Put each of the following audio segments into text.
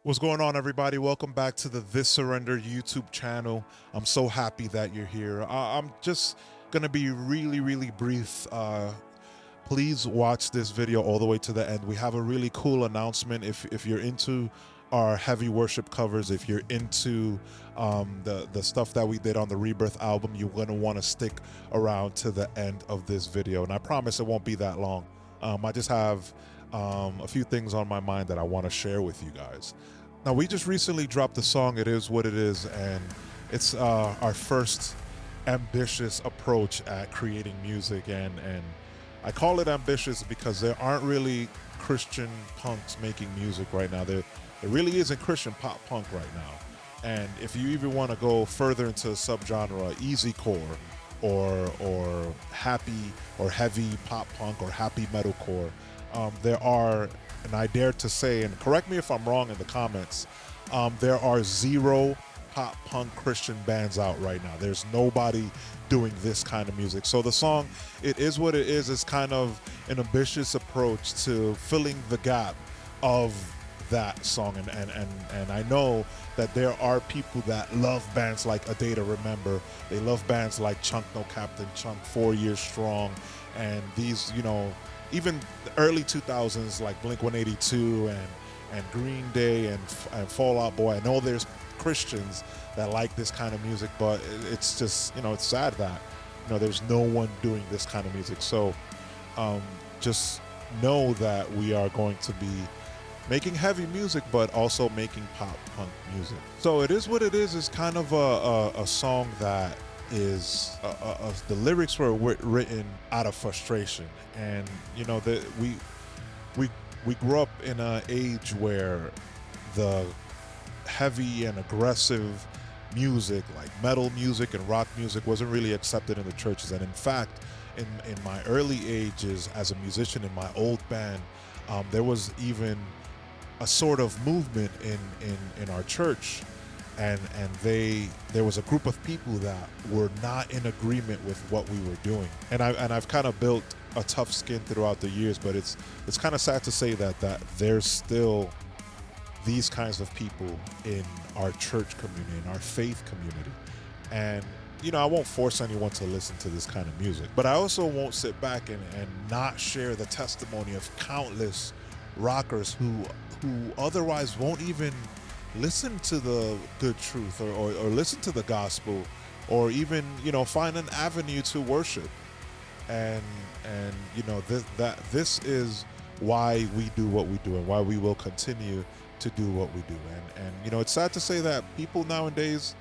What's going on, everybody? Welcome back to the This Surrender YouTube channel. I'm so happy that you're here. I'm just going to be really, really brief. Please watch this video all the way to the end. We have a really cool announcement. If you're into our heavy worship covers, if you're into the stuff that we did on the Rebirth album, you're going to want to stick around to the end of this video. And I promise it won't be that long. I just have a few things on my mind that I want to share with you guys. Now, we just recently dropped the song It Is What It Is, and it's our first ambitious approach at creating music. And I call it ambitious because there aren't really Christian punks making music right now. There really isn't Christian pop punk right now. And if you even want to go further into a subgenre, easycore or happy or heavy pop punk or happy metalcore, there are, and I dare to say, and correct me if I'm wrong in the comments, there are zero pop punk Christian bands out right now. There's nobody doing this kind of music. So the song It Is What It is kind of an ambitious approach to filling the gap of that song. And I know that there are people that love bands like A Day to Remember. They love bands like Chunk No Captain, Chunk 4 Years Strong, and these, even the early 2000s like Blink 182 and Green Day and Fall Out Boy. I know there's Christians that like this kind of music, but it's just, it's sad that, there's no one doing this kind of music. So just know that we are going to be making heavy music, but also making pop punk music. So It Is What It is kind of a song that is the lyrics were written out of frustration, and we grew up in an age where the heavy and aggressive music like metal music and rock music wasn't really accepted in the churches. And in fact, in my early ages as a musician in my old band, there was even a sort of movement in our church, and there was a group of people that were not in agreement with what we were doing. And I've kind of built a tough skin throughout the years, but it's kind of sad to say that there's still these kinds of people in our church community, in our faith community. And I won't force anyone to listen to this kind of music, but I also won't sit back and not share the testimony of countless rockers who otherwise won't even listen to the good truth or listen to the gospel, or even find an avenue to worship. And this is why we do what we do, and why we will continue to do what we do. And it's sad to say that people nowadays,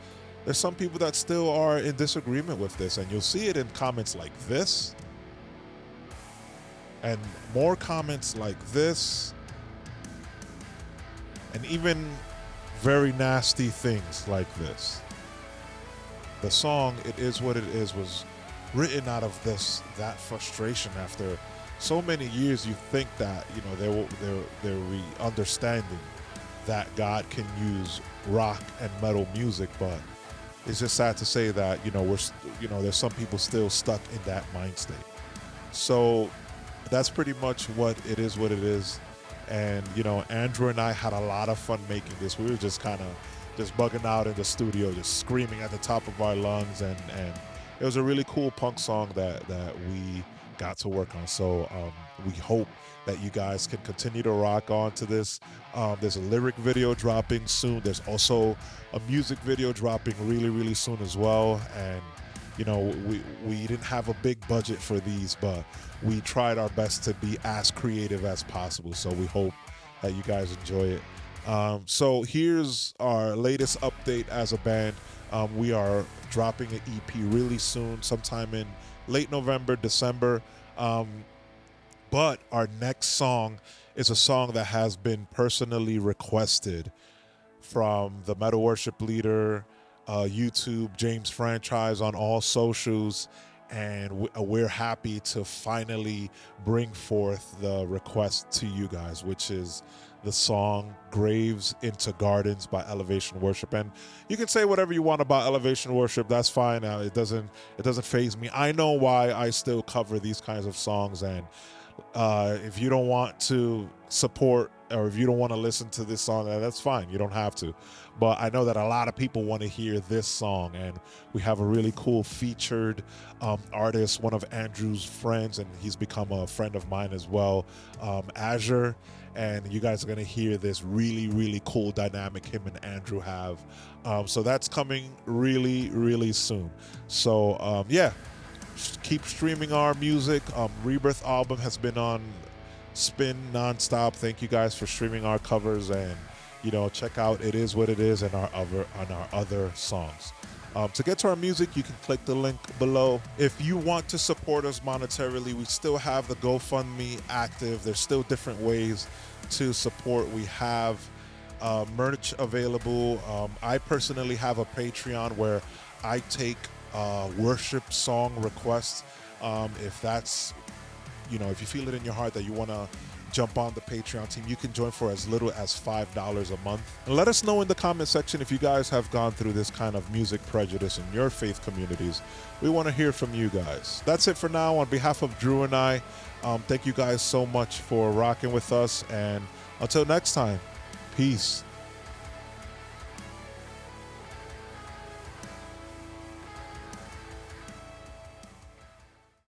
there's some people that still are in disagreement with this, and you'll see it in comments like this and more comments like this, and even very nasty things like this. The song It Is What It Is was written out of that frustration. After so many years, you think that they're understanding that God can use rock and metal music, but it's just sad to say that there's some people still stuck in that mind state. So that's pretty much what It Is What It is. And Andrew and I had a lot of fun making this. We were just kind of just bugging out in the studio, just screaming at the top of our lungs, and it was a really cool punk song that we got to work on. So we hope that you guys can continue to rock on to this. There's a lyric video dropping soon. There's also a music video dropping really, really soon as well. And we didn't have a big budget for these, but we tried our best to be as creative as possible. So we hope that you guys enjoy it. So here's our latest update as a band. We are dropping an EP really soon, sometime in late November, December. But our next song is a song that has been personally requested from the Metal Worship Leader, YouTube, James Franchise on all socials. And we're happy to finally bring forth the request to you guys, which is the song Graves into Gardens by Elevation Worship. And you can say whatever you want about Elevation Worship, that's fine. It doesn't faze me. I know why I still cover these kinds of songs, and If you don't want to support or if you don't want to listen to this song, that's fine. You don't have to. But I know that a lot of people want to hear this song, and we have a really cool featured artist, one of Andrew's friends, and he's become a friend of mine as well, Azure. And you guys are going to hear this really, really cool dynamic him and Andrew have. So that's coming really, really soon. So, yeah, keep streaming our music. Rebirth album has been on spin nonstop. Thank you guys for streaming our covers, and check out It Is What It Is and our other songs. To get to our music, you can click the link below. If you want to support us monetarily, we still have the GoFundMe active. There's still different ways to support. We have merch available. I personally have a Patreon where I take worship song requests. If that's, if you feel it in your heart that you want to jump on the Patreon team, you can join for as little as $5 a month. And let us know in the comment section if you guys have gone through this kind of music prejudice in your faith communities. We want to hear from you guys. That's it for now. On behalf of Drew and I, thank you guys so much for rocking with us. And until next time, peace.